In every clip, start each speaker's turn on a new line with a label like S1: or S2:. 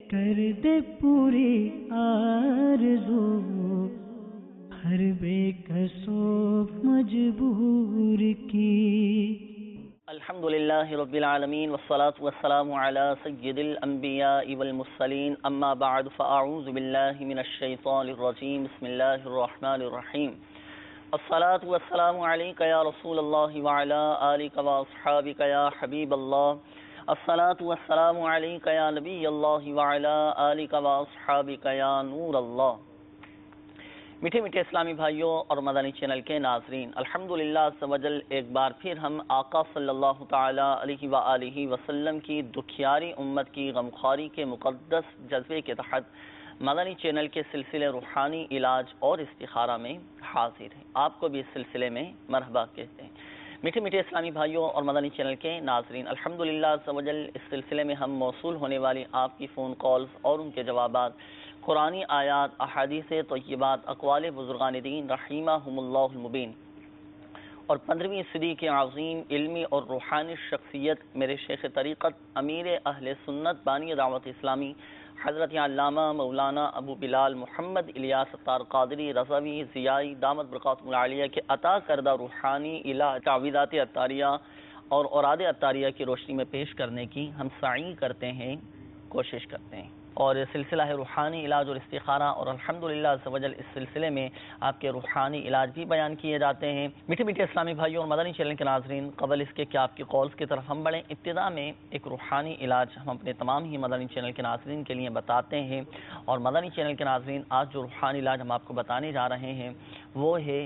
S1: کر دے پوری آرزو ہر بے کسو مجبور کی۔
S2: الحمدللہ رب العالمین والصلاة والسلام علی سید الانبیاء والمرسلین اما بعد فاعوذ باللہ من الشیطان الرجیم بسم اللہ الرحمن الرحیم الصلاة والسلام علیک یا رسول اللہ وعلی آلک واصحابک یا حبیب اللہ الصلاة والسلام علیک یا نبی اللہ وعلی آلک واصحابک یا نور اللہ۔ میٹھے میٹھے اسلامی بھائیوں اور مدنی چینل کے ناظرین، الحمدللہ عز و جل ایک بار پھر ہم آقا صلی اللہ تعالی علیہ وآلہ وسلم کی دکھیاری امت کی غمخواری کے مقدس جذبے کے تحت مدنی چینل کے سلسلے روحانی علاج اور استخارہ میں حاضر ہیں۔ آپ کو بھی اس سلسلے میں مرحبا کہتے ہیں۔ میٹھے میٹھے اسلامی بھائیوں اور مدنی چینل کے ناظرین، الحمدللہ عز و جل اس سلسلے میں ہم موصول ہونے والی آپ کی فون کالز اور ان کے جوابات، قرآنی آیات، احادیث طیبات، اقوال بزرگان دین رحمہم اللہ المبین اور 15ویں صدی کے عظیم علمی اور روحانی شخصیت میرے شیخ طریقت امیر اہل سنت بانی دعوت اسلامی حضرت علامہ مولانا ابو بلال محمد الیاس ستار قادری رضوی ضیائی دامت برکاتہم العالیہ کے عطا کردہ روحانی علاج تعویذات عطاریہ اور اوراد عطاریہ کی روشنی میں پیش کرنے کی ہم سعی کرتے ہیں، کوشش کرتے ہیں، اور سلسلہ ہے روحانی علاج اور استخارہ، اور الحمدللہ عز و جل اس سلسلے میں آپ کے روحانی علاج بھی بیان کیے جاتے ہیں۔ میٹھے میٹھے اسلامی بھائیوں اور مدنی چینل کے ناظرین، قبل اس کے کہ آپ کی کالز کی طرف ہم بڑھیں، ابتدا میں ایک روحانی علاج ہم اپنے تمام ہی مدنی چینل کے ناظرین کے لیے بتاتے ہیں، اور مدنی چینل کے ناظرین آج جو روحانی علاج ہم آپ کو بتانے جا رہے ہیں وہ ہے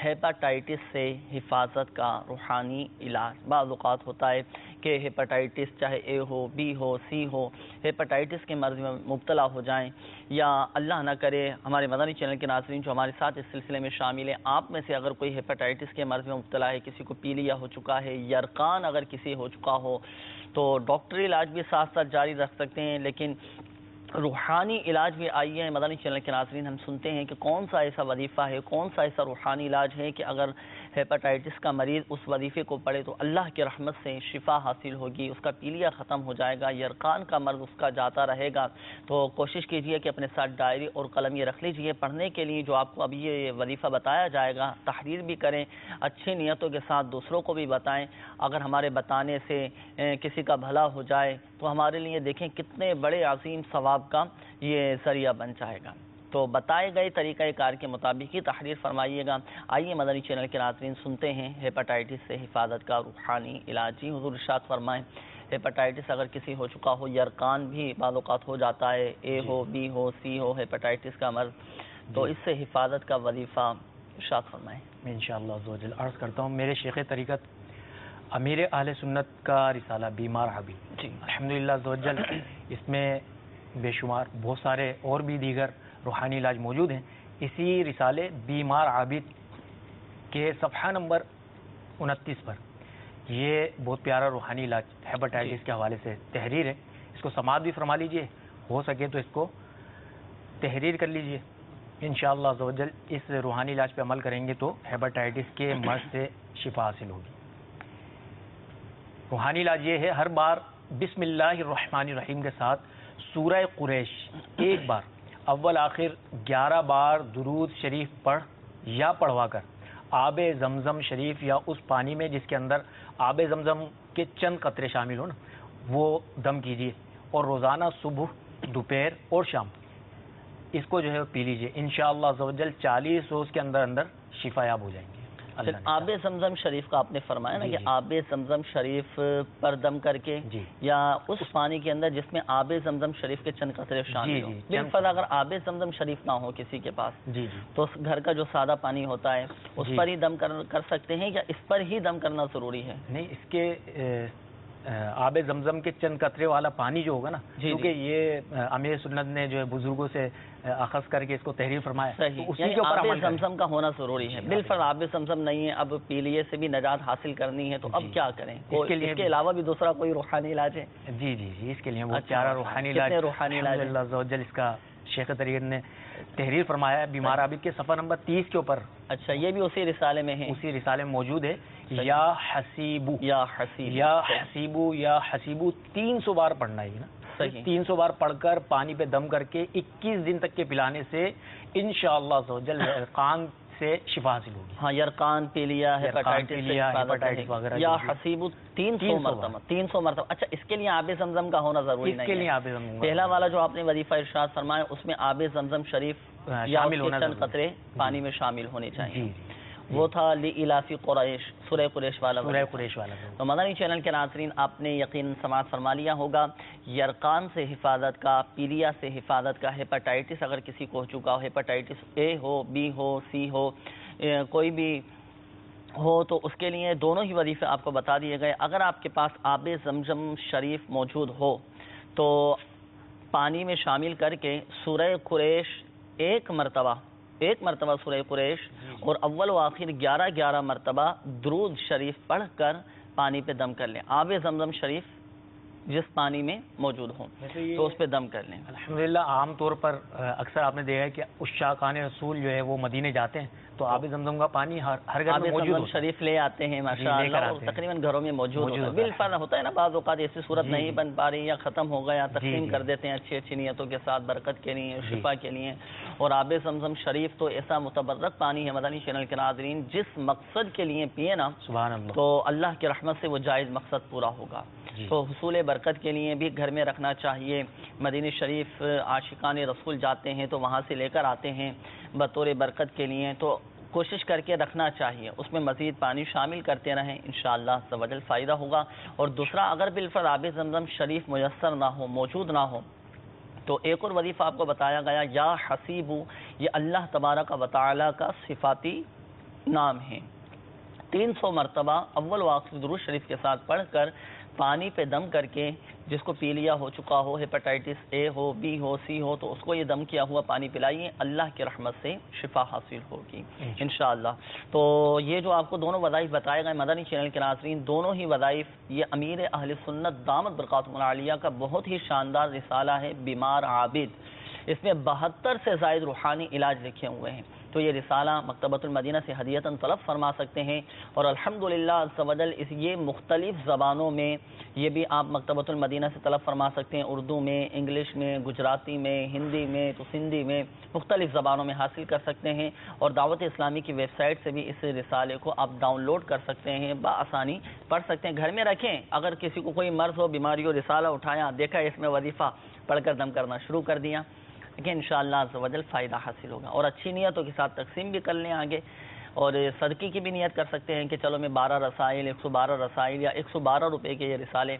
S2: ہیپاٹائٹس سے حفاظت کا روحانی علاج۔ بعض اوقات ہوتا ہے کہ ہیپاٹائٹس چاہے اے ہو، be who, C who, hepatitis کے مرض میں مبتلا ہو جائیں، یا اللہ نہ کرے ہمارے مدنی چینل کے ناظرین جو ہمارے ساتھ اس سلسلے میں شامل ہیں، آپ میں سے اگر کوئی ہیپاٹائٹس کے مرض میں مبتلا ہے، کسی کو پیلیا ہو چکا ہے، یرقان اگر کسی ہو چکا ہو، تو ڈاکٹری علاج بھی ساتھ ساتھ جاری رکھ سکتے ہیں، لیکن روحانی علاج بھی آئی ہے مدنی چینل کے ناظرین۔ ہم سنتے ہیں کہ کون سا ایسا وظیفہ ہے، کون سا ایسا روحانی علاج ہے کہ اگر ہیپاٹائٹس کا مریض اس وظیفے کو پڑھے تو اللہ کی رحمت سے شفا حاصل ہوگی، اس کا پیلیا ختم ہو جائے گا، یرقان کا مرض اس کا جاتا رہے گا۔ تو کوشش کیجئے کہ اپنے ساتھ ڈائری اور قلم یہ رکھ لیجئے پڑھنے کے لیے، جو آپ کو ابھی یہ وظیفہ بتایا جائے گا تحریر بھی کریں، اچھی نیتوں کے ساتھ دوسروں کو بھی بتائیں۔ اگر ہمارے بتانے سے کسی کا بھلا ہو جائے تو ہمارے لیے دیکھیں کتنے بڑے عظیم ثواب کا یہ ذریعہ بن جائے گا۔ تو بتائے گئے طریقہ کار کے مطابق ہی تحریر فرمائیے گا۔ آئیے مدنی چینل کے ناظرین سنتے ہیں ہیپاٹائٹس سے حفاظت کا روحانی علاج۔ جی حضور ارشاد فرمائیں، ہیپاٹائٹس اگر کسی ہو چکا ہو، یرقان بھی بعض اوقات ہو جاتا ہے، اے ہو، be who, C who, hepatitis کا مرض، تو اس سے حفاظت کا وظیفہ ارشاد فرمائیں۔
S3: انشاءاللہ عز و جل عرض کرتا ہوں، میرے شیخ طریقت امیر اہل سنت کا رسالہ بیمار عابد،
S2: جی
S3: الحمدللہ عز و جل اس میں بے شمار بہت سارے اور بھی دیگر روحانی علاج موجود ہیں۔ اسی رسالے بیمار عابد کے صفحہ نمبر 29 پر یہ بہت پیارا روحانی علاج ہیپاٹائٹس کے حوالے سے تحریر ہے، اس کو سماعت بھی فرما لیجئے، ہو سکے تو اس کو تحریر کر لیجئے۔ انشاءاللہ عز و جل اس روحانی علاج پہ عمل کریں گے تو ہیپاٹائٹس کے مرض سے شفا حاصل ہوگی۔ روحانی علاج یہ ہے، ہر بار بسم اللہ الرحمن الرحیم کے ساتھ سورہ قریش ایک بار اول آخر 11 بار درود شریف پڑھ یا پڑھوا کر آب زمزم شریف یا اس پانی میں جس کے اندر آب زمزم کے چند قطرے شامل ہوں نا، وہ دم کیجیے، اور روزانہ صبح، دوپہر اور شام اس کو جو ہے پی لیجیے۔ انشاءاللہ عز و جل 40 روز کے اندر اندر شفا یاب ہو جائیں گے۔
S2: آب زمزم شریف کا آپ نے فرمایا نا کہ آب زمزم شریف پر دم کر کے یا اس پانی کے اندر جس میں آب زمزم شریف کے چند قطرے شامل ہوں، بالفرض اگر آب زمزم شریف نہ ہو کسی کے پاس تو گھر کا جو سادہ پانی ہوتا ہے اس پر ہی دم کر سکتے ہیں، یا اس پر ہی دم کرنا ضروری ہے؟
S3: نہیں، اس کے آب زمزم کے چند قطرے والا پانی جو ہوگا نا، کیونکہ یہ امیر سنت نے جو ہے بزرگوں سے اخذ کر کے اس کو تحریر فرمایا،
S2: یعنی آب زمزم کا ہونا ضروری ہے۔ بالفرض آب زمزم نہیں ہے، اب پیلیے سے بھی نجات حاصل کرنی ہے، تو اب کیا کریں؟ اس کے علاوہ بھی دوسرا کوئی روحانی علاج ہے؟
S3: جی جی جی، اس کے لیے بہت پیارا روحانی علاج الحمدللہ عز و جل اس کا شیخ طریقت نے تحریر فرمایا ہے بیمار عابد کے صفحہ نمبر 30 کے اوپر۔
S2: اچھا، یہ بھی اسی رسالے میں ہے؟
S3: اسی رسالے میں موجود ہے۔ یا حسیبو،
S2: یا حسیبو،
S3: یا حسیبو، یا حسیبو 300 بار پڑھنا ہے نا،
S2: صحیح
S3: 300 بار پڑھ کر پانی پہ دم کر کے 21 دن تک کے پلانے سے انشاءاللہ عز و جل یرقان سے شفا حاصل ہوگی.
S2: ہاں یرقان پیلیا ہیپاٹائٹس
S3: وغیرہ
S2: یا حسیب 300 مرتبہ 300 مرتبہ. اچھا اس کے لیے آب زمزم کا ہونا ضروری نہیں ہے.
S3: اس کے لیے آب زمزم
S2: پہلا والا جو آپ نے وظیفہ ارشاد فرمایا اس میں آب زمزم شریف
S3: شامل ہونا
S2: چند قطرے پانی میں شامل ہونے چاہیے.
S3: جی
S2: وہ تھا لإلاف قریش، سورہ قریش والا.
S3: سورہ قریش والا.
S2: تو مدنی چینل کے ناظرین آپ نے یقین سماعت فرما لیا ہوگا. یرقان سے حفاظت کا، پیلیا سے حفاظت کا، ہیپاٹائٹس اگر کسی کو ہو چکا ہو، ہیپاٹائٹس اے ہو، بی ہو، سی ہو، کوئی بھی ہو، تو اس کے لیے دونوں ہی وظیفے آپ کو بتا دیے گئے. اگر آپ کے پاس آب زمزم شریف موجود ہو تو پانی میں شامل کر کے سورہ قریش ایک مرتبہ سورہ قریش اور اول و آخر 11 مرتبہ درود شریف پڑھ کر پانی پہ دم کر لیں. آب زمزم شریف جس پانی میں موجود ہوں تو اس پہ دم کر لیں.
S3: الحمدللہ عام طور پر اکثر آپ نے دیکھا ہے کہ عشاقان رسول جو ہے وہ مدینے جاتے ہیں تو آب زمزم کا پانی ہر گھر میں موجود ہوتا ہے.
S2: شریف لے آتے ہیں ماشاءاللہ اور تقریباً گھروں میں موجود ہوتا ہے. بالفرض ہوتا ہے نا بعض اوقات ایسی صورت نہیں بن پا رہی یا ختم ہو گیا، تقسیم کر دیتے ہیں اچھی نیتوں کے ساتھ، برکت کے لیے، شفا کے لیے. اور آب زمزم شریف تو ایسا متبرک پانی ہے مدنی چینل کے ناظرین، جس مقصد کے لیے پیے نا
S3: سبحان اللہ
S2: تو اللہ کی رحمت سے وہ جائز مقصد پورا ہوگا. تو حصول برکت کے لیے بھی گھر میں رکھنا چاہیے. مدینہ شریف عاشقان رسول جاتے ہیں تو وہاں سے لے کر آتے ہیں بطور برکت کے لیے، تو کوشش کر کے رکھنا چاہیے. اس میں مزید پانی شامل کرتے رہیں، انشاءاللہ سبحان فائدہ ہوگا. اور دوسرا اگر بالفرض آب زمزم شریف میسر نہ ہو، موجود نہ ہو، تو ایک اور وظیفہ آپ کو بتایا گیا یا حسیب، یہ اللہ تبارک و تعالی کا صفاتی نام ہے. 300 مرتبہ اول و آخر درود شریف کے ساتھ پڑھ کر پانی پہ دم کر کے جس کو پیلیا ہو چکا ہو، ہیپاٹائٹس اے ہو، بی ہو، سی ہو، تو اس کو یہ دم کیا ہوا پانی پلائیے، اللہ کی رحمت سے شفا حاصل ہوگی انشاءاللہ. تو یہ جو آپ کو دونوں وظائف بتائے گئے مدنی چینل کے ناظرین، دونوں ہی وظائف یہ امیر اہل سنت دامت برکاتہم العالیہ کا بہت ہی شاندار رسالہ ہے بیمار عابد. اس میں 72 سے زائد روحانی علاج لکھے ہوئے ہیں. تو یہ رسالہ مکتبۃ المدینہ سے ہدیتاً طلب فرما سکتے ہیں. اور الحمدللہ عز و جل یہ مختلف زبانوں میں یہ بھی آپ مکتبۃ المدینہ سے طلب فرما سکتے ہیں. اردو میں، انگلش میں، گجراتی میں، ہندی میں، تو سندھی میں، مختلف زبانوں میں حاصل کر سکتے ہیں. اور دعوت اسلامی کی ویب سائٹ سے بھی اس رسالے کو آپ ڈاؤن لوڈ کر سکتے ہیں، بآسانی پڑھ سکتے ہیں. گھر میں رکھیں. اگر کسی کو کوئی مرض ہو، بیماری ہو، رسالہ اٹھایا، دیکھا اس میں وظیفہ پڑھ کر دم کرنا شروع کر دیا، کہ انشاءاللہ عز و جل فائدہ حاصل ہوگا. اور اچھی نیتوں کے ساتھ تقسیم بھی کر لیں آگے. اور صدقے کی بھی نیت کر سکتے ہیں کہ چلو میں 12 رسائل 112 رسائل یا 112 روپے کے یہ رسالے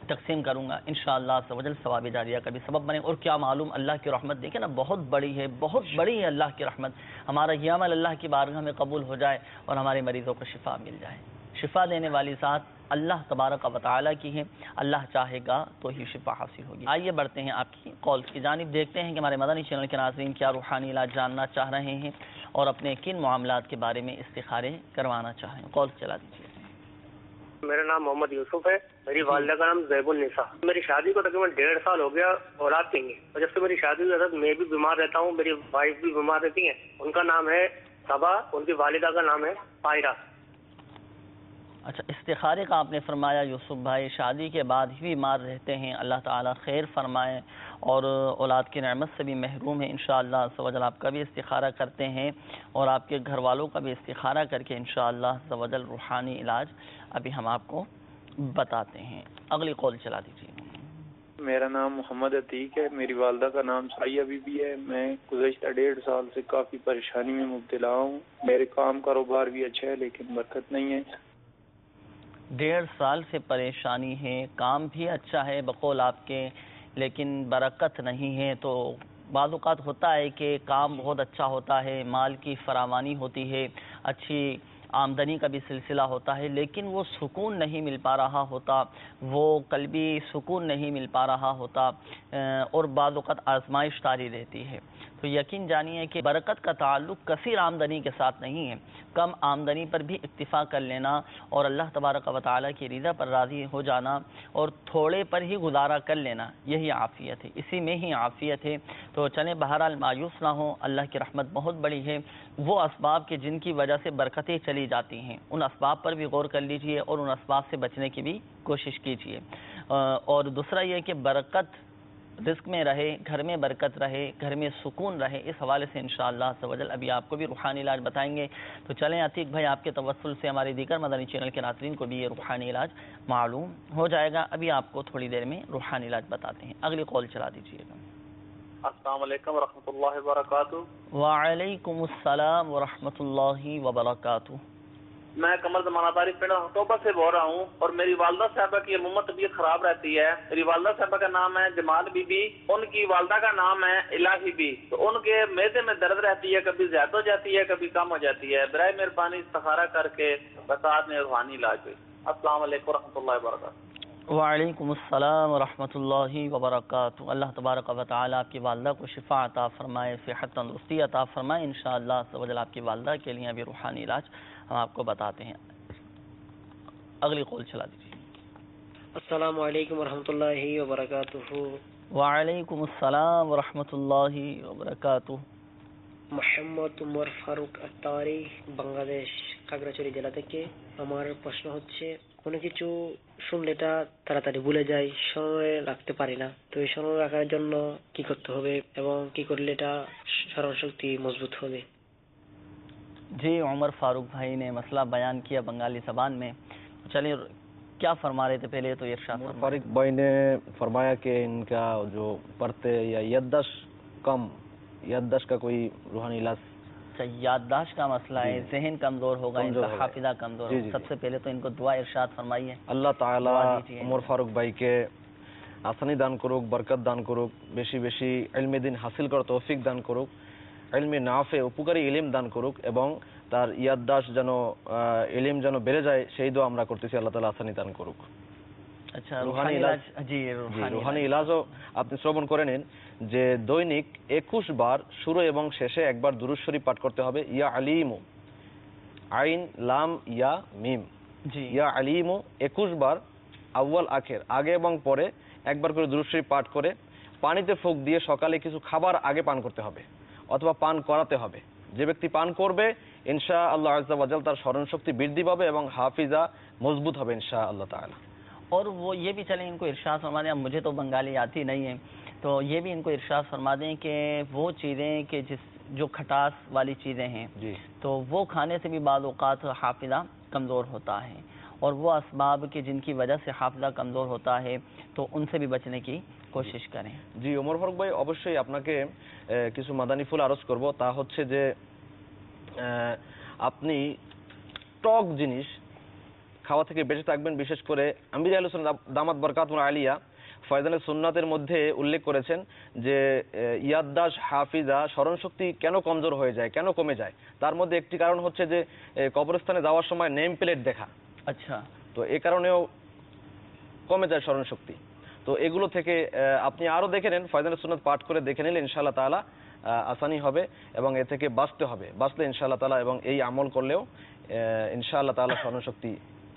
S2: تقسیم کروں گا، انشاءاللہ عز و جل ثواب جاریہ کا بھی سبب بنے. اور کیا معلوم اللہ کی رحمت دیکھیں نا بہت بڑی ہے، بہت بڑی ہے اللہ کی رحمت. ہمارا یہ عمل اللہ کی بارگاہ میں قبول ہو جائے اور ہمارے مریضوں کو شفا مل جائے. شفا دینے والی ذات اللہ تبارک و تعالی کی ہے، اللہ چاہے گا تو ہی شفا حاصل ہوگی. آئیے بڑھتے ہیں آپ کی کال کی جانب، دیکھتے ہیں کہ ہمارے مدنی چینل کے ناظرین کیا روحانی علاج جاننا چاہ رہے ہیں اور اپنے کن معاملات کے بارے میں استخارے کروانا چاہ رہے ہیں. کال چلا دیجیے.
S4: میرا نام محمد یوسف ہے. میری والدہ کا نام زیب النساء. میری شادی کو تقریباً 1.5 سال ہو گیا، اولاد نہیں ہے. اور جب سے میری شادی ہوئی حضرت میں بھی بیمار رہتا ہوں، میری وائف بھی بیمار رہتی ہیں. ان کا نام ہے صبا، ان کی والدہ کا نام ہے طاہرہ.
S2: اچھا استخارے کا آپ نے فرمایا یوسف بھائی، شادی کے بعد ہی بیمار رہتے ہیں، اللہ تعالیٰ خیر فرمائے اور اولاد کی نعمت سے بھی محروم ہے. انشاءاللہ عز و جل آپ کا بھی استخارہ کرتے ہیں اور آپ کے گھر والوں کا بھی استخارہ کر کے انشاءاللہ عز و جل روحانی علاج ابھی ہم آپ کو بتاتے ہیں. اگلی کال چلا دیجیے.
S5: میرا نام محمد عتیق ہے. میری والدہ کا نام سعیہ بی بی ہے. میں گزشتہ 1.5 سال سے کافی پریشانی میں مبتلا ہوں. میرے کام کاروبار بھی اچھا ہے لیکن برکت نہیں ہے.
S2: 1.5 سال سے پریشانی ہے، کام بھی اچھا ہے بقول آپ کے لیکن برکت نہیں ہے. تو بعض اوقات ہوتا ہے کہ کام بہت اچھا ہوتا ہے، مال کی فراوانی ہوتی ہے، اچھی آمدنی کا بھی سلسلہ ہوتا ہے، لیکن وہ سکون نہیں مل پا رہا ہوتا، وہ قلبی سکون نہیں مل پا رہا ہوتا اور بعض اوقات آزمائش طاری رہتی ہے. تو یقین جانیے کہ برکت کا تعلق کثیر آمدنی کے ساتھ نہیں ہے. کم آمدنی پر بھی اکتفا کر لینا اور اللہ تبارک و تعالیٰ کی رضا پر راضی ہو جانا اور تھوڑے پر ہی گزارا کر لینا، یہی عافیت ہے، اسی میں ہی عافیت ہے. تو چلیں بہرحال مایوس نہ ہوں، اللہ کی رحمت بہت بڑی ہے. وہ اسباب کے جن کی وجہ سے برکتیں چلی جاتی ہیں ان اسباب پر بھی غور کر لیجئے اور ان اسباب سے بچنے کی بھی کوشش کیجئے. اور دوسرا یہ کہ برکت رزق میں رہے، گھر میں برکت رہے، گھر میں سکون رہے، اس حوالے سے انشاءاللہ عز و جل ابھی آپ کو بھی روحانی علاج بتائیں گے۔ تو چلیں عتیق بھائی، آپ کے توسل سے ہمارے دیگر مدنی چینل کے ناظرین کو بھی یہ روحانی علاج معلوم ہو جائے گا۔ ابھی آپ کو تھوڑی دیر میں روحانی علاج بتاتے ہیں، اگلی کال چلا دیجیے گا۔
S6: السلام علیکم ورحمۃ اللہ وبرکاتہ۔
S2: وعلیکم السلام ورحمۃ اللہ وبرکاتہ۔
S6: میں قمر زمانہ داری پنڈ اکتوبر سے بول رہا ہوں، اور میری والدہ صاحبہ کی عموماً طبیعت خراب رہتی ہے۔ میری والدہ صاحبہ کا نام ہے جمال بی بی، ان کی والدہ کا نام ہے الہی بی۔ تو ان کے معدے میں درد رہتی ہے، کبھی زیادہ ہو جاتی ہے، کبھی کم ہو جاتی ہے۔ برائے مہربانی استخارہ کر کے بتا دیں روحانی علاج پہ۔ السلام علیکم ورحمۃ اللہ وبرکاتہ۔
S2: وعلیکم السلام ورحمۃ اللہ وبرکاتہ۔ اللہ تبارک و تعالی آپ کی والدہ کو شفا عطا فرمائے، صحت تندرستی عطا فرمائے۔ انشاءاللہ عز و جل آپ کی والدہ کے لیے ابھی روحانی علاج ہم آپ کو بتاتے ہیں۔ اگلی کال چلا دیجیے۔
S7: السلام علیکم ورحمۃ اللہ وبرکاتہ۔
S2: وعلیکم السلام ورحمۃ اللہ وبرکاتہ۔
S7: মোহাম্মদ উমর ফারুক আত্তারি, বাংলাদেশ খাগড়াছড়ি জেলা থেকে। আমার প্রশ্ন হচ্ছে, কোনো কিছু শুনলে এটা তাড়াতাড়ি ভুলে যাই, স্মরণে রাখতে পারি না। তো এই স্মরণে রাখার জন্য কি করতে হবে এবং কি করলে এটা স্মরণ শক্তি মজবুত হবে?
S2: جی عمر فاروق بھائی نے مسئلہ بیان کیا بنگالی زبان میں، چلیے کیا فرما رہے تھے پہلے تو ارشاد فرمائیں۔
S8: فاروق بھائی نے فرمایا کہ ان کا جو پڑھتے یا یادداشت کا کوئی روحانی علاج،
S2: یادداشت کا مسئلہ ہے، ذہن کمزور ہوگا، ان کا حافظہ کمزور ہوگا، سب سے پہلے تو ان کو دعا ارشاد فرمائیے۔
S8: আল্লাহ তাআলা উমর ফারুক ভাইকে আসানি দান করুক, বরকত দান করুক, বেশি বেশি ইলমে দিন হাসিল করার তৌফিক দান করুক, ইলমে নাফে উপকারী ইলম দান করুক, এবং তার ইয়াদদাশত যেন ইলম যেন বেড়ে যায় সেই দোয়া আমরা করতেছি। আল্লাহ তাআলা আসানি দান করুক।
S2: আচ্ছা,
S8: রুহানি ইলাজ,
S2: জি
S8: রুহানি ইলাজও আপনি শ্রবণ করে নিন যে দৈনিক 21 বার শুরু এবং শেষে একবার দুরূদ শরীফ পাঠ করতে হবে। ইয়া আলিমু, আইন লাম ইয়া মিম,
S2: জি
S8: ইয়া আলিমু 21 বার আউয়াল আখের, আগে এবং পরে একবার করে দুরূদ শরীফ পাঠ করে পানিতে ফুঁক দিয়ে সকালে কিছু খাবার আগে পান করতে হবে অথবা পান করাতে হবে। যে ব্যক্তি পান করবে ইনশাআল্লাহ আযজা ওয়া জাল তার স্মরণ শক্তি বৃদ্ধি পাবে এবং হাফিজা মজবুত হবে ইনশাআল্লাহ তাআলা।
S2: اور وہ یہ بھی چلیں ان کو ارشاد فرما دیں، اب مجھے تو بنگالی آتی نہیں ہے، تو یہ بھی ان کو ارشاد فرما دیں کہ وہ چیزیں کہ جو کھٹاس والی چیزیں ہیں
S8: جی
S2: تو وہ کھانے سے بھی بعض اوقات حافظہ کمزور ہوتا ہے، اور وہ اسباب کہ جن کی وجہ سے حافظہ کمزور ہوتا ہے تو ان سے بھی بچنے کی কোশিশ করেন।
S8: জি ওমর ফারুক ভাই, অবশ্যই আপনাকে কিছু মাদানী ফুল আরজ করব। তা হচ্ছে যে আপনি টক জিনিস খাওয়া থেকে বেঁচে থাকবেন। বিশেষ করে আমির আহলে সুন্নাত দামাত বরকাতুল আলিয়া ফয়জানে সুন্নাতের মধ্যে উল্লেখ করেছেন যে ইয়াদদাশ, হাফিজা, স্মরণ শক্তি কেন কমজোর হয়ে যায়, কেন কমে যায়। তার মধ্যে একটি কারণ হচ্ছে যে কবরস্থানে যাওয়ার সময় নেম প্লেট দেখা।
S2: আচ্ছা,
S8: তো এই কারণেও কমে যায় স্মরণ শক্তি। তো এগুলো থেকে আপনি আরও দেখে নেন, ফয়জানে সুন্নাত পাঠ করে দেখে নিলে ইনশাআল্লাহ তাআলা আসানি হবে এবং এ থেকে বাঁচলে ইনশাআল্লাহ তাআলা, এবং এই আমল করলেও ইনশাআল্লাহ তাআলা স্মরণ শক্তি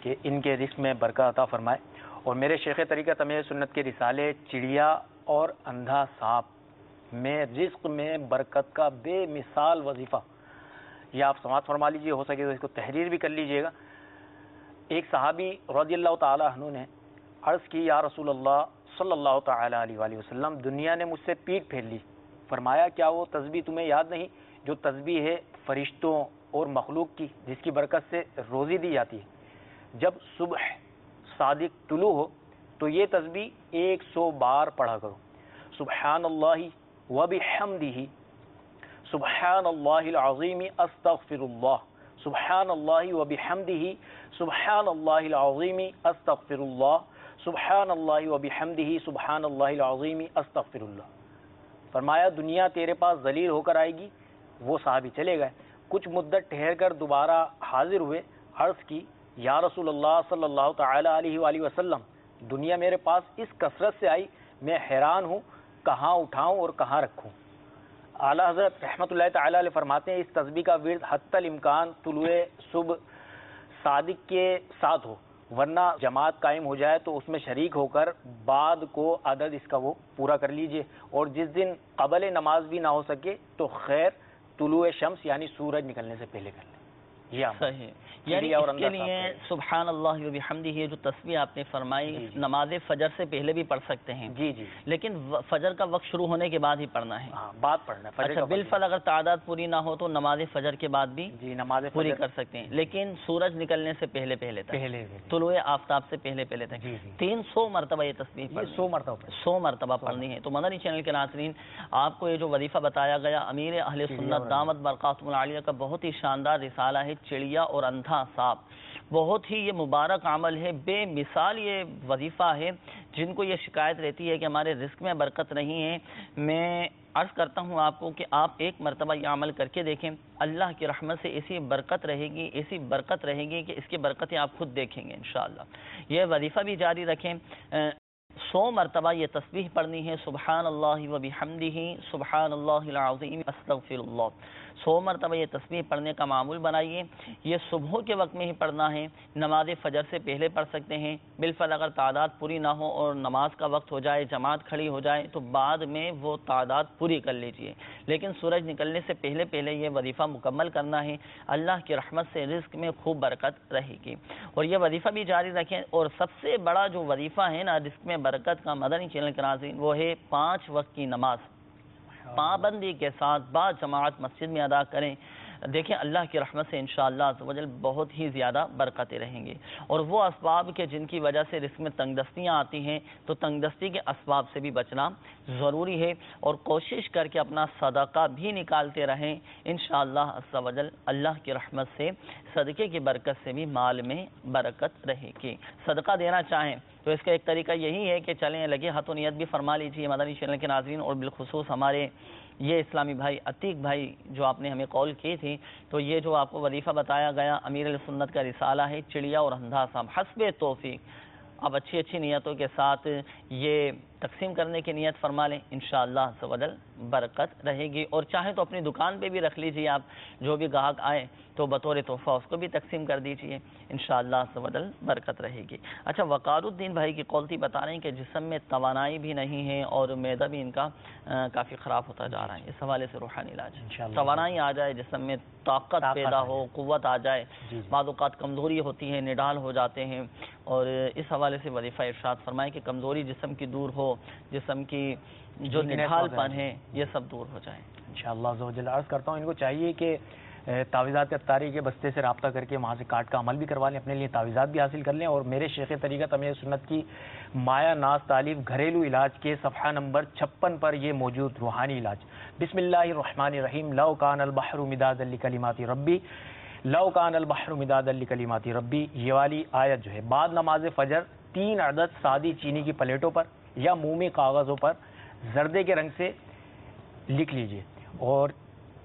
S3: کہ ان کے رزق میں برکت عطا فرمائے. اور میرے شیخ طریقت امیر سنت کے رسالے چڑیا اور اندھا سانپ میں رزق میں برکت کا بے مثال وظیفہ، یہ آپ سماعت فرما لیجئے، ہو سکے تو اس کو تحریر بھی کر لیجئے گا. ایک صحابی رضی اللہ تعالی عنہ نے عرض کی، یا رسول اللہ صلی اللہ تعالی علیہ وآلہ وسلم، دنیا نے مجھ سے پیٹھ پھیر لی. فرمایا کیا وہ تسبیح تمہیں یاد نہیں جو تسبیح ہے فرشتوں اور مخلوق کی، جس کی برکت سے روزی دی جاتی ہے؟ جب صبح صادق طلوع ہو تو یہ تسبیح 100 بار پڑھا کرو. سبحان اللہ وبحمدہ، سبحان اللہ العظیم استغفر اللہ، سبحان اللہ وبحمدہ، سبحان اللہ العظیم استغفر اللہ، سبحان اللہ وبحمدہ، سبحان اللہ العظیم استغفر اللہ. فرمایا دنیا تیرے پاس ذلیل ہو کر آئے گی. وہ صحابی چلے گئے. کچھ مدت ٹھہر کر دوبارہ حاضر ہوئے. عرض کی، یا رسول اللہ صلی اللہ تعالی علیہ وآلہ وسلم، دنیا میرے پاس اس کثرت سے آئی، میں حیران ہوں، کہاں اٹھاؤں اور کہاں رکھوں؟ اعلیٰ حضرت رحمۃ اللہ تعالی علیہ فرماتے ہیں اس تسبیح کا ورد حتی الامکان طلوع صبح صادق کے ساتھ ہو، ورنہ جماعت قائم ہو جائے تو اس میں شریک ہو کر بعد کو عدد اس کا وہ پورا کر لیجئے. اور جس دن قبل نماز بھی نہ ہو سکے تو خیر طلوع شمس یعنی سورج نکلنے سے پہلے کر لیں. یہ
S2: صحیح، یعنی اس کے لیے سبحان اللہ وبحمدہ یہ جو تسبیح آپ نے فرمائی نماز فجر سے پہلے بھی پڑھ سکتے ہیں.
S3: جی جی،
S2: لیکن فجر کا وقت شروع ہونے کے بعد ہی پڑھنا ہے.
S3: بعد پڑھنا ہے.
S2: اچھا، بالفعل اگر تعداد پوری نہ ہو تو نماز فجر کے بعد بھی
S3: جی نماز
S2: پوری کر سکتے ہیں، لیکن سورج نکلنے سے پہلے تک، طلوع آفتاب سے پہلے تک 300 مرتبہ یہ تسبیح 100 مرتبہ پڑھنی ہے. تو مدنی چینل کے ناظرین، آپ کو یہ جو وظیفہ بتایا گیا امیر اہل سنت دامت برکاتہم العالیہ کا بہت ہی شاندار رسالہ ہے چڑیا اور اندھا سانپ. بہت ہی یہ مبارک عمل ہے، بے مثال یہ وظیفہ ہے. جن کو یہ شکایت رہتی ہے کہ ہمارے رزق میں برکت نہیں ہے، میں عرض کرتا ہوں آپ کو کہ آپ ایک مرتبہ یہ عمل کر کے دیکھیں، اللہ کی رحمت سے ایسی برکت رہے گی، ایسی برکت رہے گی کہ اس کی برکتیں آپ خود دیکھیں گے انشاءاللہ. یہ وظیفہ بھی جاری رکھیں. 100 مرتبہ یہ تسبیح پڑھنی ہے، سبحان اللہ وبحمدہ، سبحان اللہ العظیم استغفر اللہ. 100 مرتبہ یہ تسبیح پڑھنے کا معمول بنائیے. یہ صبح کے وقت میں ہی پڑھنا ہے، نماز فجر سے پہلے پڑھ سکتے ہیں. بالفعل اگر تعداد پوری نہ ہو اور نماز کا وقت ہو جائے، جماعت کھڑی ہو جائے تو بعد میں وہ تعداد پوری کر لیجئے، لیکن سورج نکلنے سے پہلے یہ وظیفہ مکمل کرنا ہے. اللہ کی رحمت سے رزق میں خوب برکت رہے گی. اور یہ وظیفہ بھی جاری رکھیں. اور سب سے بڑا جو وظیفہ ہے نا رزق میں برکت کا مدنی چینل کے ناظرین، وہ ہے 5 وقت کی نماز پابندی کے ساتھ با جماعت مسجد میں ادا کریں. دیکھیں اللہ کی رحمت سے انشاءاللہ عز و جل بہت ہی زیادہ برکتیں رہیں گے. اور وہ اسباب کے جن کی وجہ سے رزق میں تنگ دستیاں آتی ہیں تو تنگ دستی کے اسباب سے بھی بچنا ضروری ہے. اور کوشش کر کے اپنا صدقہ بھی نکالتے رہیں. انشاءاللہ عز و جل اللہ کی رحمت سے صدقے کی برکت سے بھی مال میں برکت رہے گی. صدقہ دینا چاہیں تو اس کا ایک طریقہ یہی ہے کہ چلیں لگے ہاتھوں نیت بھی فرما لیجیے مدنی چینل کے ناظرین. اور بالخصوص ہمارے یہ اسلامی بھائی عتیق بھائی جو آپ نے ہمیں کال کی تھی، تو یہ جو آپ کو وظیفہ بتایا گیا امیر السنت کا رسالہ ہے چڑیا اور اندھا سانپ، حسب توفیق اب اچھی نیتوں کے ساتھ یہ تقسیم کرنے کی نیت فرما لیں. انشاءاللہ عز و جل برکت رہے گی. اور چاہیں تو اپنی دکان پہ بھی رکھ لیجیے آپ، جو بھی گاہک آئے تو بطور تحفہ اس کو بھی تقسیم کر دیجیے. انشاءاللہ عز و جل برکت رہے گی. اچھا، وقار الدین بھائی کی قولتی بتا رہے ہیں کہ جسم میں توانائی بھی نہیں ہے اور معدہ بھی ان کا کافی خراب ہوتا جا رہا ہے. اس حوالے سے روحانی علاج، توانائی آ جائے، جسم میں طاقت پیدا ہو، قوت آ جائے. بعض اوقات کمزوری ہوتی ہے، نڈال ہو جاتے ہیں. اور اس حوالے سے وظیفہ ارشاد فرمائے کہ کمزوری جسم کی دور ہو، جسم کی جو نڈھال پن ہے یہ سب دور ہو جائے
S3: انشاءاللہ عز و جل. عرض کرتا ہوں ان کو چاہیے کہ تعویذات عطاری کے بستے سے رابطہ کر کے وہاں سے کارڈ کا عمل بھی کروا لیں، اپنے لیے تعویذات بھی حاصل کر لیں. اور میرے شیخ طریقت امیر سنت کی مایا ناز تعلیف گھریلو علاج کے صفحہ نمبر 56 پر یہ موجود روحانی علاج. بسم اللہ الرحمن الرحیم. لو کان البحر مدادا لکلمات ربی، لو کان البحر مدادا لکلمات ربی، یہ والی آیت جو ہے بعد نماز فجر 3 عدد سادی چینی کی پلیٹوں پر یا مومی کاغذوں پر زردے کے رنگ سے لکھ لیجئے. اور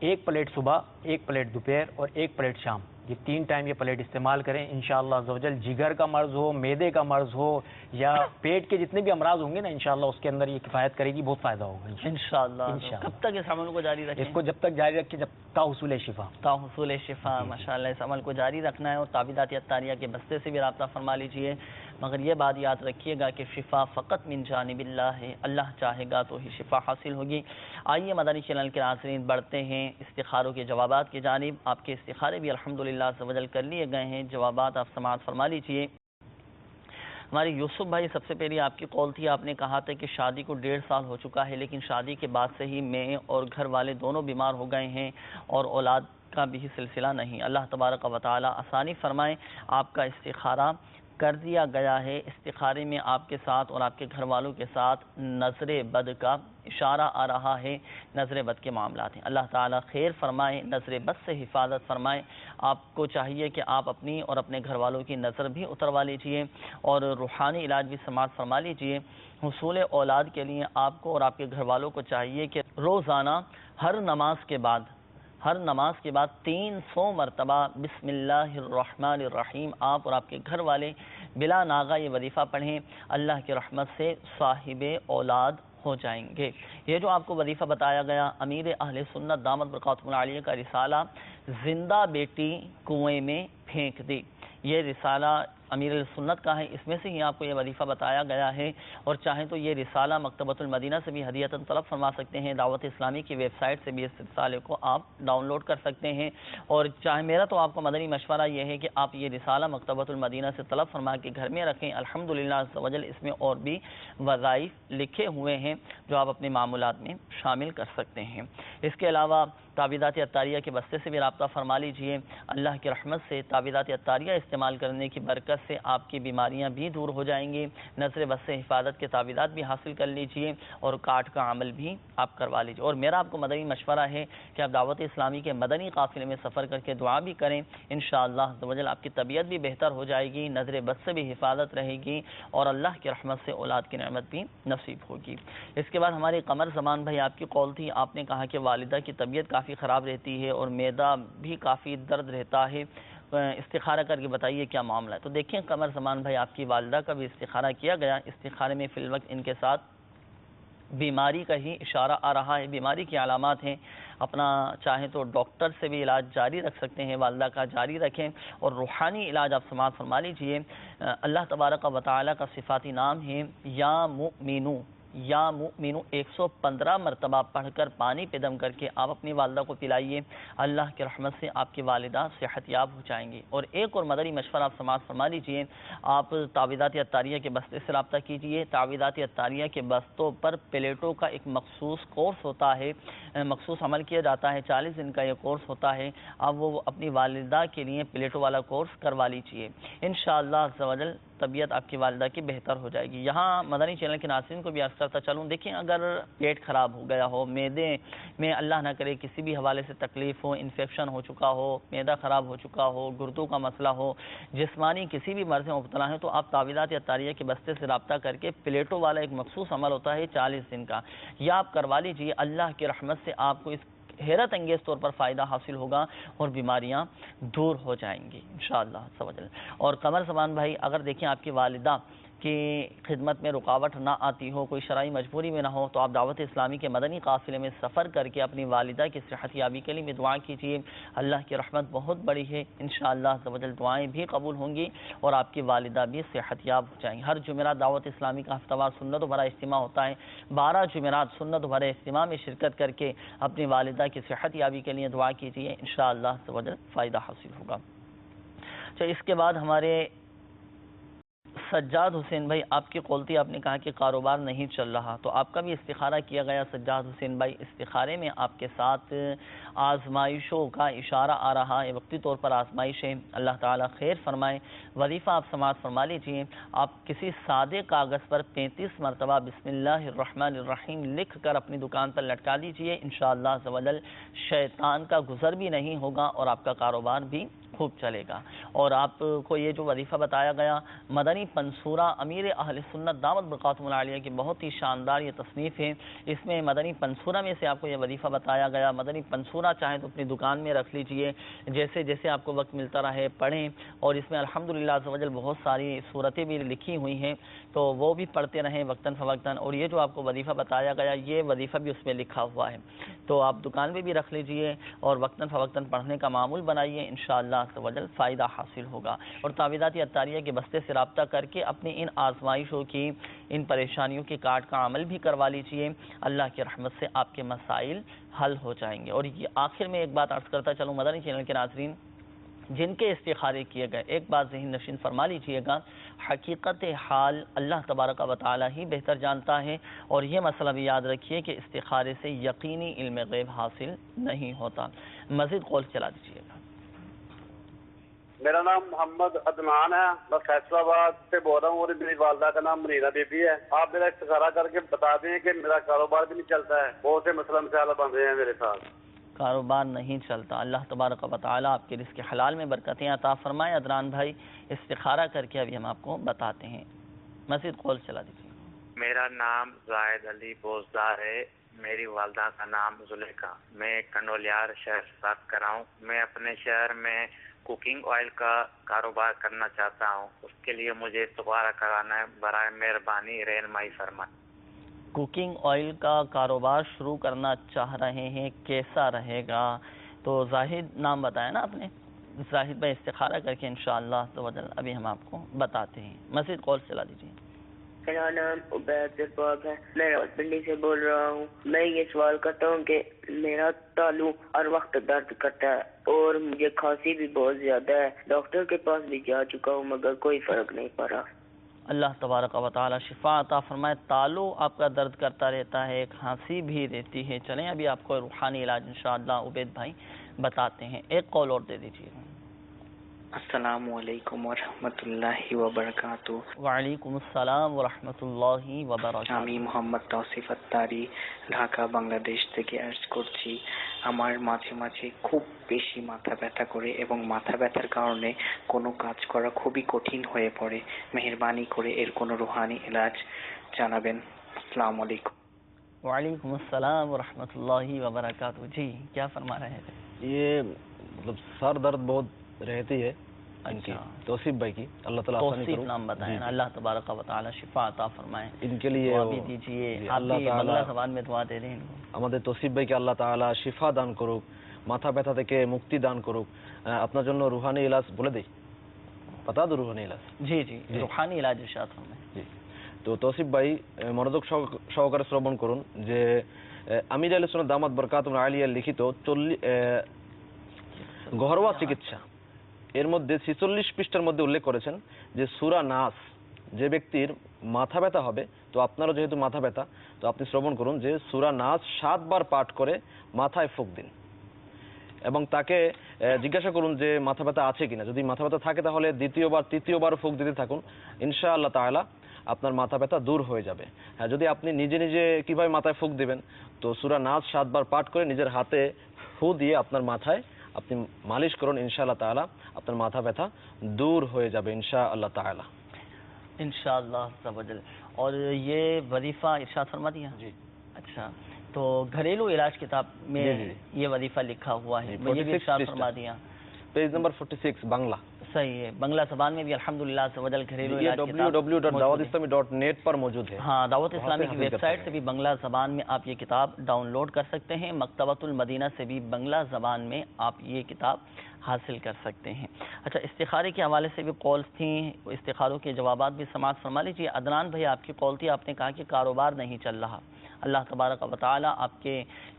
S3: 1 پلیٹ صبح، 1 پلیٹ دوپہر اور 1 پلیٹ شام یہ 3 ٹائم یہ پلیٹ استعمال کریں، انشاءاللہ عزوجل جگر کا مرض ہو، معدے کا مرض ہو یا پیٹ کے جتنے بھی امراض ہوں گے نا، انشاءاللہ اس کے اندر یہ کفایت کرے گی، بہت فائدہ ہوگا
S2: انشاءاللہ۔ کب تک اس عمل کو جاری رکھیں؟
S3: اس کو جب تک جاری رکھیں جب تا حصول شفا۔
S2: تا حصول شفا، ماشاءاللہ اس عمل کو جاری رکھنا ہے، اور تعویذات اطاریہ کے بستے سے بھی رابطہ فرما لیجئے، مگر یہ بات یاد رکھیے گا کہ شفا فقط من جانب اللہ ہے، اللہ چاہے گا تو ہی شفا حاصل ہوگی۔ آئیے مدنی چینل کے ناظرین بڑھتے ہیں استخاروں کے جوابات کی جانب۔ آپ کے استخارے بھی الحمدللہ عزوجل کر لیے گئے ہیں، جوابات آپ سماعت فرما لیجئے۔ ہمارے یوسف بھائی، سب سے پہلی آپ کی قول تھی، آپ نے کہا تھا کہ شادی کو 1.5 سال ہو چکا ہے، لیکن شادی کے بعد سے ہی میں اور گھر والے دونوں بیمار ہو گئے ہیں اور اولاد کا بھی سلسلہ نہیں۔ اللہ تبارک و تعالی آسانی فرمائے۔ آپ کا استخارہ کر دیا گیا ہے۔ استخارے میں آپ کے ساتھ اور آپ کے گھر والوں کے ساتھ نظر بد کا اشارہ آ رہا ہے، نظر بد کے معاملات ہیں۔ اللہ تعالیٰ خیر فرمائے، نظر بد سے حفاظت فرمائے۔ آپ کو چاہیے کہ آپ اپنی اور اپنے گھر والوں کی نظر بھی اتروا لیجئے اور روحانی علاج بھی سماعت فرما لیجئے۔ حصول اولاد کے لیے آپ کو اور آپ کے گھر والوں کو چاہیے کہ روزانہ ہر نماز کے بعد 300 مرتبہ بسم اللہ الرحمن الرحیم آپ اور آپ کے گھر والے بلا ناغہ یہ وظیفہ پڑھیں، اللہ کی رحمت سے صاحب اولاد ہو جائیں گے۔ یہ جو آپ کو وظیفہ بتایا گیا، امیر اہل سنت دامت برکاتہم العالیہ کا رسالہ زندہ بیٹی کنویں میں پھینک دی، یہ رسالہ امیر السنت کا ہے، اس میں سے ہی آپ کو یہ وظیفہ بتایا گیا ہے، اور چاہیں تو یہ رسالہ مکتبۃ المدینہ سے بھی ہدیۃً طلب فرما سکتے ہیں، دعوت اسلامی کی ویب سائٹ سے بھی اس رسالے کو آپ ڈاؤن لوڈ کر سکتے ہیں، اور چاہے میرا تو آپ کو مدنی مشورہ یہ ہے کہ آپ یہ رسالہ مکتبۃ المدینہ سے طلب فرما کے گھر میں رکھیں۔ الحمدللہ عز و جل اس میں اور بھی وظائف لکھے ہوئے ہیں جو آپ اپنے معمولات میں شامل کر سکتے ہیں۔ اس کے علاوہ تعویذات اطاریہ کے بستے سے بھی رابطہ فرما لیجئے۔ اللہ کی رحمت سے تعویذات اطاریہ استعمال کرنے کی برکت سے آپ کی بیماریاں بھی دور ہو جائیں گی، نظر بد سے حفاظت کے تعویذات بھی حاصل کر لیجئے اور کاٹ کا عمل بھی آپ کروا لیجئے۔ اور میرا آپ کو مدنی مشورہ ہے کہ آپ دعوت اسلامی کے مدنی قافلے میں سفر کر کے دعا بھی کریں، انشاءاللہ عز و جل آپ کی طبیعت بھی بہتر ہو جائے گی، نظر بد سے بھی حفاظت رہے گی اور اللہ کی رحمت سے اولاد کی نعمت بھی نصیب ہوگی۔ اس کے بعد ہمارے قمر زمان بھائی، آپ کی قول تھی، آپ نے کہا کہ والدہ کی طبیعت کافی خراب رہتی ہے اور معدہ بھی کافی درد رہتا ہے، استخارہ کر کے بتائیے کیا معاملہ ہے۔ تو دیکھیں قمر زمان بھائی، آپ کی والدہ کا بھی استخارہ کیا گیا، استخارے میں فی الوقت ان کے ساتھ بیماری کا ہی اشارہ آ رہا ہے، بیماری کی علامات ہیں۔ اپنا چاہیں تو ڈاکٹر سے بھی علاج جاری رکھ سکتے ہیں، والدہ کا جاری رکھیں، اور روحانی علاج آپ سماعت فرما لیجئے۔ اللہ تبارک و تعالی کا صفاتی نام ہے یا مؤمنو، یا مؤمنو 115 مرتبہ پڑھ کر پانی پہ دم کر کے آپ اپنی والدہ کو پلائیے، اللہ کی رحمت سے آپ کی والدہ صحت یاب ہو جائیں گی۔ اور ایک اور مدنی مشورہ آپ سماعت فرما لیجئے، آپ تعویذات اطاریہ کے بستے سے رابطہ کیجئے۔ تعویذات اطاریہ کے بستوں پر پلیٹوں کا ایک مخصوص کورس ہوتا ہے، مخصوص عمل کیا جاتا ہے، 40 دن کا یہ کورس ہوتا ہے، آپ وہ اپنی والدہ کے لیے پلیٹوں والا کورس کروا لیجئے، انشاءاللہ عز و جل طبیعت آپ کی والدہ کی بہتر ہو جائے گی۔ یہاں مدنی چینل کے ناظرین کو بھی عرض کرتا چلوں، دیکھیں اگر پیٹ خراب ہو گیا ہو، معدے میں اللہ نہ کرے کسی بھی حوالے سے تکلیف ہو، انفیکشن ہو چکا ہو، معدہ خراب ہو چکا ہو، گردوں کا مسئلہ ہو، جسمانی کسی بھی مرض میں مبتلا ہے، تو آپ تعویذات اطاریہ کے بستے سے رابطہ کر کے پلیٹوں والا ایک مخصوص عمل ہوتا ہے 40 دن کا، یا آپ کروا لیجیے، اللہ کی رحمت سے آپ کو اس حیرت انگیز طور پر فائدہ حاصل ہوگا اور بیماریاں دور ہو جائیں گی انشاءاللہ عز و جل۔ اور قمر زمان بھائی، اگر دیکھیں آپ کی والدہ کی خدمت میں رکاوٹ نہ آتی ہو، کوئی شرعی مجبوری میں نہ ہو، تو آپ دعوت اسلامی کے مدنی قافلے میں سفر کر کے اپنی والدہ کی صحت یابی کے لیے بھی دعا کیجیے، اللہ کی رحمت بہت بڑی ہے، انشاءاللہ عز و جل دعائیں بھی قبول ہوں گی اور آپ کی والدہ بھی صحت یاب ہو جائیں گی۔ ہر جمعرات دعوت اسلامی کا ہفتہ وار سنت و بھرا اجتماع ہوتا ہے، 12 جمعرات سنت و بھرے اجتماع میں شرکت کر کے اپنی والدہ کی صحت یابی کے لیے دعا کیجیے، انشاءاللہ عز و جل فائدہ حاصل ہوگا۔ اچھا، اس کے بعد ہمارے سجاد حسین بھائی، آپ کی قول تھی، آپ نے کہا کہ کاروبار نہیں چل رہا، تو آپ کا بھی استخارہ کیا گیا سجاد حسین بھائی۔ استخارے میں آپ کے ساتھ آزمائشوں کا اشارہ آ رہا ہے، وقتی طور پر آزمائش ہے، اللہ تعالیٰ خیر فرمائے۔ وظیفہ آپ سماعت فرما لیجیے، آپ کسی سادے کاغذ پر 35 مرتبہ بسم اللہ الرحمن الرحیم لکھ کر اپنی دکان پر لٹکا دیجیے، انشاءاللہ عز و جل شیطان کا گزر بھی نہیں ہوگا اور آپ کا کاروبار بھی خوب چلے گا. اور آپ کو یہ جو وظیفہ بتایا گیا مدنی پنصورہ امیر اہل سنت دامت برکاتہم العالیہ کی بہت ہی شاندار یہ تصنیف ہے. اس میں مدنی پنصورہ میں سے آپ کو یہ وظیفہ بتایا گیا. مدنی پنصورہ چاہیں تو اپنی دکان میں رکھ لیجئے, جیسے جیسے آپ کو وقت ملتا رہے پڑھیں. اور اس میں الحمدللہ عز و جل بہت ساری صورتیں بھی لکھی ہوئی ہیں, تو وہ بھی پڑھتے رہیں وقتاً فوقتاً. اور یہ جو آپ کو وظیفہ بتایا گیا یہ وظیفہ بھی اس میں لکھا ہوا ہے, تو آپ دکان میں بھی رکھ لیجئے اور وقتاً فوقتاً پڑھنے کا معمول بنائیے, انشاءاللہ عز و جل فائدہ حاصل ہوگا. اور تعویذات عطاریہ کے بستے سے رابطہ کر کے اپنی ان آزمائشوں کی, ان پریشانیوں کے کاٹ کا عمل بھی کروا لیجئے. اللہ کی رحمت سے آپ کے مسائل حل ہو جائیں گے. اور یہ آخر میں ایک بات عرض کرتا چلوں مدنی چینل کے ناظرین, جن کے استخارے کیے گئے, ایک بات ذہن نشین فرما لیجئے گا, حقیقت حال اللہ تبارک و تعالی ہی بہتر جانتا ہے. اور یہ مسئلہ بھی یاد رکھیے کہ استخارے سے یقینی علم غیب حاصل نہیں ہوتا. مزید قول چلا دیجئے گا.
S9: میرا نام محمد عدنان ہے, میں فیصلہ آباد سے بول رہا ہوں, اور میری والدہ کا نام منیرہ بی بی ہے. آپ میرا استخارہ کر کے بتا دیں کہ میرا کاروبار بھی نہیں چلتا ہے, بہت سے مسئلہ مسائل بن رہے ہیں میرے ساتھ.
S2: کاروبار نہیں چلتا, اللہ تبارک و تعالی آپ کے رزق حلال میں برکتیں عطا فرمائے. عدنان بھائی استخارہ کر کے ابھی ہم آپ کو بتاتے ہیں. مزید قول چلا دیجیے.
S10: میرا نام زاہد علی بوزدار ہے, میری والدہ کا نام زلیخا. میں کنڈولیار شہر سے بات کر رہا ہوں. میں اپنے شہر میں کوکنگ آئل کا کاروبار کرنا چاہتا ہوں, اس کے لیے مجھے استخارہ کرانا ہے, برائے مہربانی رہنمائی فرمائیں.
S2: کوکنگ آئل کا کاروبار شروع کرنا چاہ رہے ہیں, کیسا رہے گا؟ تو زاہد نام بتایا نا آپ نے, زاہد بھائی استخارہ کر کے انشاءاللہ ابھی ہم آپ کو بتاتے ہیں. مزید قول چلا دیجیے.
S11: میرا نام عبید الباب ہے, میں راولپنڈی سے بول رہا ہوں. میں یہ سوال کرتا ہوں کہ میرا تالو ہر وقت درد کرتا ہے اور مجھے کھانسی بھی بہت زیادہ ہے. ڈاکٹر کے پاس بھی جا چکا ہوں مگر کوئی فرق نہیں پڑا.
S2: اللہ تبارک و تعالی شفا عطا فرمائے. تالو آپ کا درد کرتا رہتا ہے, کھانسی بھی رہتی ہے. چلیں ابھی آپ کو روحانی علاج انشاءاللہ عبید بھائی بتاتے ہیں. ایک قول اور دے دیجیے.
S12: السلام علیکم ورحمۃ اللہ وبرکاتہ.
S2: وعلیکم السلام ورحمۃ اللہ وبرکاتہ.
S12: আমি মোহাম্মদ তৌসিফ আত্তারি ঢাকা বাংলাদেশ থেকে আর্জ করছি. আমার মাঝে মাঝে খুব বেশি মাথা ব্যথা করে এবং মাথা ব্যথার কারণে কোনো কাজ করা খুবই কঠিন হয়ে পড়ে. মেহেরবানি করে এর কোনো রুহানি ইলাজ জানাবেন. আসসালামু আলাইকুম.
S2: وعلیکم السلام ورحمۃ اللہ وبرکاتہ. جی کیا فرما رہے تھے؟
S8: یہ مطلب سر درد بہت رہتی ہے ان کی, توصیف بھائی کی, اللہ تعالیٰ
S2: توصیف نام بتائیں. اللہ تبارک و تعالی شفا عطا فرمائیں.
S8: ان کے لیے
S2: دعا بھی دیجیے. آپ بھی بنگلہ زبان میں دعا دے دیں.
S8: আমাদের তৌসিফ ভাইকে আল্লাহ তাআলা শিফা দান করুক, মাথা ব্যথা থেকে মুক্তি দান করুক. আপনার জন্য রুহানি ইলাজ বলে দেই, বাতা দো রুহানি ইলাজ.
S2: জি জি, রুহানি ইলাজ ইরশাদ ফরমায়.
S8: জি, তো তৌসিফ ভাই মনোযোগ সহকারে শ্রবণ করুন যে আমির আহলে সুন্নাত দামাত বরকাতুহুম আলিয়া লিখিত ঘরোয়া চিকিৎসা এর মধ্যে 46 পৃষ্ঠার মধ্যে উল্লেখ করেছেন যে সূরা নাস, যে ব্যক্তির মাথা ব্যথা হবে, তো আপনারও যেহেতু মাথা ব্যথা, তো আপনি শ্রবণ করুন যে সূরা নাস 7 বার পাঠ করে মাথায় ফুঁক দিন এবং তাকে জিজ্ঞাসা করুন যে মাথা ব্যথা আছে কিনা. যদি মাথা ব্যথা থাকে তাহলে দ্বিতীয়বার তৃতীয়বার ফুঁক দিতে থাকুন, ইনশাআল্লাহ তাআলা আপনার মাথা ব্যথা দূর হয়ে যাবে. হ্যাঁ, যদি আপনি নিজে নিজে কিভাবে মাথায় ফুঁক দিবেন, তো সূরা নাস 7 বার পাঠ করে নিজের হাতে ফু দিয়ে আপনার মাথায় আপনি মালিশ করুন, ইনশাআল্লাহ তাআলা আপনার মাথা ব্যথা দূর হয়ে যাবে ইনশাআল্লাহ তাআলা.
S2: انشاءاللہ تبجل. اور یہ وظیفہ ارشاد فرما دیا.
S8: جی
S2: اچھا, تو گھریلو علاج کتاب میں یہ وظیفہ لکھا ہوا ہے, یہ بھی ارشاد فرما دیا.
S8: پیج نمبر 46 بنگلہ.
S2: صحیح ہے, بنگلہ زبان میں بھی الحمدللہ سے وجل گھریلو علاج
S8: www.dawatislami.net پر موجود ہے.
S2: ہاں, دعوت اسلامی کی ویب سائٹ سے بھی بنگلہ زبان میں آپ یہ کتاب ڈاؤن لوڈ کر سکتے ہیں. مکتبۃ المدینہ سے بھی بنگلہ زبان میں آپ یہ کتاب حاصل کر سکتے ہیں. اچھا, استخارے کے حوالے سے بھی کالز تھیں, استخاروں کے جوابات بھی سماعت فرما لیجیے. عدنان بھائی آپ کی کال تھی, آپ نے کہا کہ کاروبار نہیں چل رہا. اللہ تبارک و تعالی آپ کے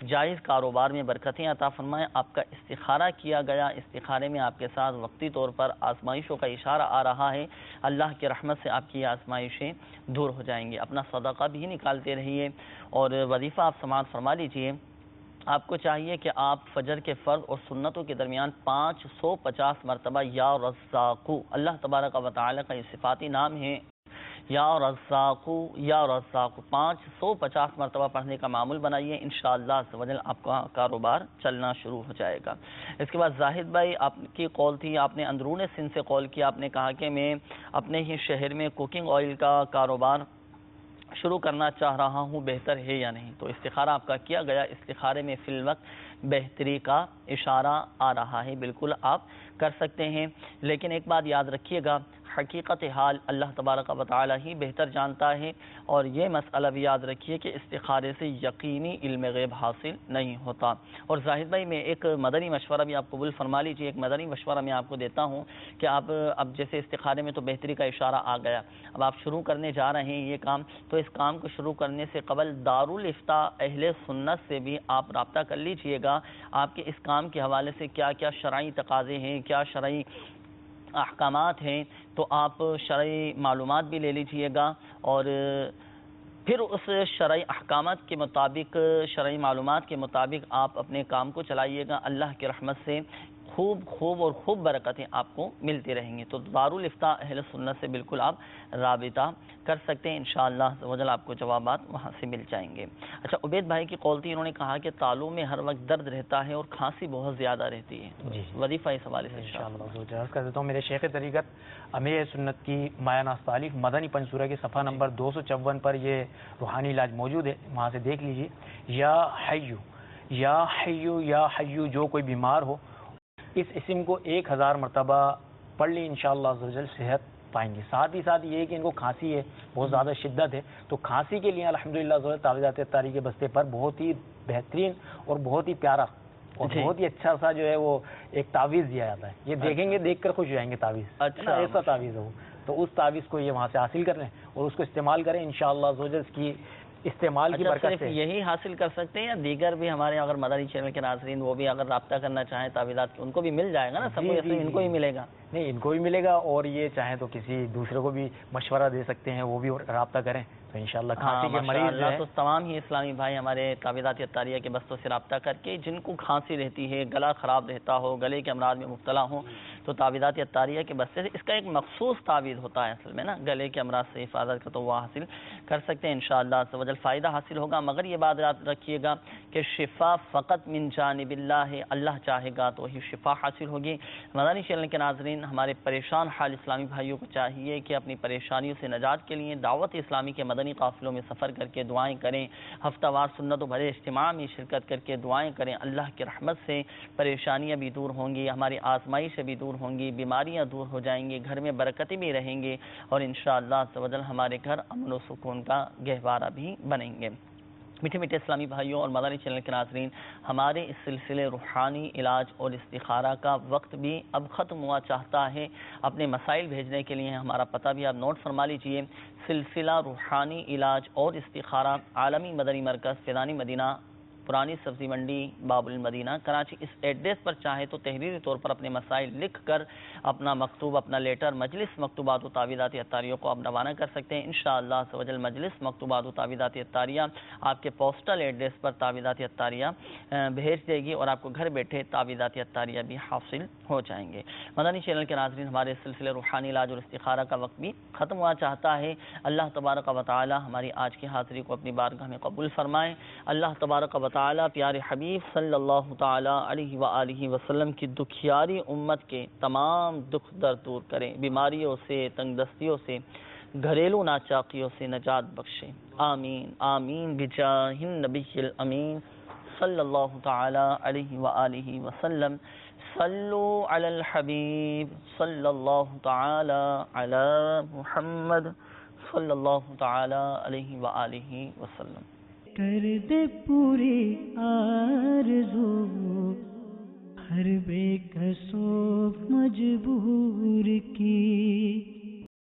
S2: جائز کاروبار میں برکتیں عطا فرمائیں. آپ کا استخارہ کیا گیا, استخارے میں آپ کے ساتھ وقتی طور پر آزمائشوں کا اشارہ آ رہا ہے. اللہ کی رحمت سے آپ کی یہ آزمائشیں دور ہو جائیں گی. اپنا صدقہ بھی نکالتے رہیے اور وظیفہ آپ سماعت فرما لیجیے. آپ کو چاہیے کہ آپ فجر کے فرض اور سنتوں کے درمیان 550 مرتبہ یا رزاقو, اللہ تبارک و تعالی کا یہ صفاتی نام ہے, یا رزاقو یا رزاقو 550 مرتبہ پڑھنے کا معمول بنائیے، انشاءاللہ عز و جل آپ کا کاروبار چلنا شروع ہو جائے گا۔ اس کے بعد زاہد بھائی آپ کی کال تھی، آپ نے اندرون سندھ سے کال کیا، آپ نے کہا کہ میں اپنے ہی شہر میں کوکنگ آئل کا کاروبار شروع کرنا چاہ رہا ہوں، بہتر ہے یا نہیں؟ تو استخارہ آپ کا کیا گیا، استخارے میں فی الوقت بہتری کا اشارہ آ رہا ہے، بالکل آپ کر سکتے ہیں، لیکن ایک بات یاد رکھیے گا، حقیقت حال اللہ تبارک و تعالی ہی بہتر جانتا ہے، اور یہ مسئلہ بھی یاد رکھیے کہ استخارے سے یقینی علم غیب حاصل نہیں ہوتا۔ اور زاہد بھائی میں ایک مدنی مشورہ بھی آپ قبول فرما لیجیے، ایک مدنی مشورہ میں آپ کو دیتا ہوں کہ آپ اب جیسے استخارے میں تو بہتری کا اشارہ آ گیا، اب آپ شروع کرنے جا رہے ہیں یہ کام، تو اس کام کو شروع کرنے سے قبل دارالافتاء اہل سنت سے بھی آپ رابطہ کر لیجئے گا، آپ کے اس کام کے حوالے سے کیا کیا شرعی تقاضے ہیں، کیا شرعی احکامات ہیں، تو آپ شرعی معلومات بھی لے لیجئے گا، اور پھر اس شرعی احکامات کے مطابق، شرعی معلومات کے مطابق آپ اپنے کام کو چلائیے گا، اللہ کی رحمت سے خوب برکتیں آپ کو ملتی رہیں گی۔ تو دارالافتاء اہل سنت سے بالکل آپ رابطہ کر سکتے ہیں، انشاءاللہ عز و جل آپ کو جوابات وہاں سے مل جائیں گے۔ اچھا، عبید بھائی کی قول تھی، انہوں نے کہا کہ تالوں میں ہر وقت درد رہتا ہے اور کھانسی بہت زیادہ رہتی ہے، وظیفہ اس حوالے سے
S3: انشاءاللہ عرض کر دیتا ہوں۔ میرے شیخ طریقت امیر سنت کی مایہ ناز تالیف مدنی پنصورہ کے صفحہ نمبر 254 پر یہ روحانی علاج موجود ہے، وہاں سے دیکھ لیجیے۔ یا حیو یا حیو یا حیو، جو کوئی بیمار ہو اس اسم کو 1000 مرتبہ پڑھ لی، انشاءاللہ عز و جل صحت پائیں گے۔ ساتھ ہی ساتھ یہ کہ ان کو کھانسی ہے، بہت زیادہ شدت ہے، تو کھانسی کے لیے الحمدللہ تعویذات اتاری کے بستے پر بہت ہی بہترین اور بہت ہی پیارا اور بہت ہی اچھا سا جو ہے وہ ایک تعویذ دیا جاتا ہے، یہ دیکھیں گے دیکھ کر خوش ہو جائیں گے تعویذ، ایسا تعویذ ہو، تو اس تعویذ کو یہ وہاں سے حاصل کر لیں اور اس کو استعمال کریں، انشاءاللہ عز و جل اس کی استعمال کی برکت سے
S2: یہی حاصل کر سکتے ہیں، یا دیگر بھی ہمارے اگر مدنی چینل کے ناظرین وہ بھی اگر رابطہ کرنا چاہیں تعویذات، ان کو بھی مل جائے گا نا؟ سب کو ان کو ہی ملے گا؟
S3: نہیں، ان کو بھی ملے گا، اور یہ چاہیں تو کسی دوسرے کو بھی مشورہ دے سکتے ہیں، وہ بھی رابطہ کریں، تو انشاءاللہ کھانسی کے مریض جو ہے،
S2: تو تمام ہی اسلامی بھائی ہمارے تعویذات اتاریہ کے بستوں سے رابطہ کر کے جن کو کھانسی رہتی ہے، گلا خراب رہتا ہو، گلے کے امراض میں مبتلا ہوں، تو تعویذات اتاریہ کے بستے سے اس کا ایک مخصوص تعویذ ہوتا ہے اصل میں نا، گلے کے امراض سے حفاظت کا، تو وہ حاصل کر سکتے ہیں، انشاءاللہ عز و جل فائدہ حاصل ہوگا۔ مگر یہ بات یاد رکھیے گا کہ شفا فقط من جانب اللہ ہے، اللہ چاہے گا تو وہی شفا حاصل ہوگی۔ مدنی چینل کے ناظرین، ہمارے پریشان حال اسلامی بھائیوں کو چاہیے کہ اپنی پریشانیوں سے نجات کے لیے دعوت اسلامی کے مدنی قافلوں میں سفر کر کے دعائیں کریں، ہفتہ وار سنت و بھرے اجتماع میں شرکت کر کے دعائیں کریں، اللہ کی رحمت سے پریشانیاں بھی دور ہوں گی، ہماری آزمائشیں بھی دور ہوں گی، بیماریاں دور ہو جائیں گی، گھر میں برکتیں بھی رہیں گی، اور انشاءاللہ عز و جل ہمارے گھر امن و سکون کا گہوارہ بھی بنیں گے۔ میٹھے میٹھے اسلامی بھائیوں اور مدنی چینل کے ناظرین، ہمارے اس سلسلے روحانی علاج اور استخارہ کا وقت بھی اب ختم ہوا چاہتا ہے۔ اپنے مسائل بھیجنے کے لیے ہمارا پتہ بھی آپ نوٹ فرما لیجئے، سلسلہ روحانی علاج اور استخارہ، عالمی مدنی مرکز، فیضانی مدینہ، پرانی سبزی منڈی، باب المدینہ، کراچی۔ اس ایڈریس پر چاہے تو تحریری طور پر اپنے مسائل لکھ کر اپنا مکتوب، اپنا لیٹر مجلس مکتوبات و تعویذات اتاریہ کو آپ روانہ کر سکتے ہیں، انشاءاللہ عز و جل مجلس مکتوبات و تعویذات اتاریہ آپ کے پوسٹل ایڈریس پر تعویذات اتاریہ بھیج دے گی، اور آپ کو گھر بیٹھے تعویذات اتاریہ بھی حاصل ہو جائیں گے۔ مدنی چینل کے ناظرین، ہمارے سلسلے روحانی علاج اور استخارہ کا وقت بھی ختم ہوا چاہتا ہے۔ اللہ تبارک و تعالی ہماری آج کی حاضری کو اپنی بارگاہ میں قبول فرمائے۔ اللہ تبارک و تعالی پیارے حبیب صلی اللہ تعالی علیہ وآلہ وسلم کی دکھیاری امت کے تمام دکھ درد دور کریں، بیماریوں سے، تنگ دستیوں سے، گھریلو ناچاقیوں سے نجات بخشیں، آمین آمین بجاہ النبی الامین صلی اللہ تعالی علیہ وآلہ وسلم۔ صلو علی الحبیب صلی اللہ تعالی علی محمد صلی اللہ تعالی علیہ وآلہ وسلم۔
S1: کر دے پوری آرزو ہر بے کسو مجبور کی۔